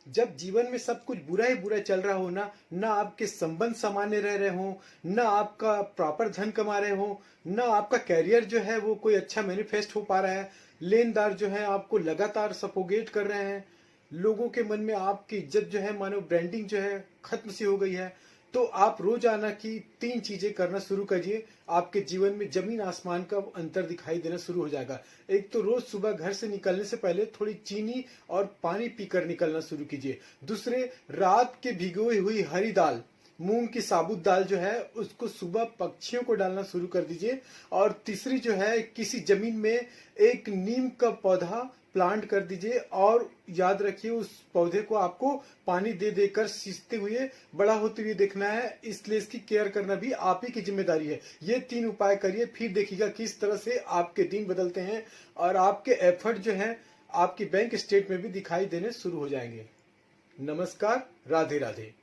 जब जीवन में सब कुछ बुरा ही बुरा चल रहा हो ना आपके संबंध सामान्य रह रहे हो, ना आपका प्रॉपर धन कमा रहे हो, ना आपका कैरियर जो है वो कोई अच्छा मैनिफेस्ट हो पा रहा है, लेनदार जो है आपको लगातार सपोगेट कर रहे हैं, लोगों के मन में आपकी इज्जत जो है मानो ब्रांडिंग जो है खत्म सी हो गई है, तो आप रोजाना की 3 चीजें करना शुरू करिए। आपके जीवन में जमीन आसमान का अंतर दिखाई देना शुरू हो जाएगा। एक तो रोज सुबह घर से निकलने से पहले थोड़ी चीनी और पानी पीकर निकलना शुरू कीजिए। दूसरे, रात के भिगोई हुई हरी दाल, मूंग की साबुत दाल जो है उसको सुबह पक्षियों को डालना शुरू कर दीजिए। और तीसरी जो है, किसी जमीन में एक नीम का पौधा प्लांट कर दीजिए और याद रखिए उस पौधे को आपको पानी दे देकर सींचते हुए बड़ा होते हुए देखना है, इसलिए इसकी केयर करना भी आप ही की जिम्मेदारी है। ये 3 उपाय करिए, फिर देखिएगा किस तरह से आपके दिन बदलते हैं और आपके एफर्ट जो है आपकी बैंक स्टेट में भी दिखाई देने शुरू हो जाएंगे। नमस्कार, राधे राधे।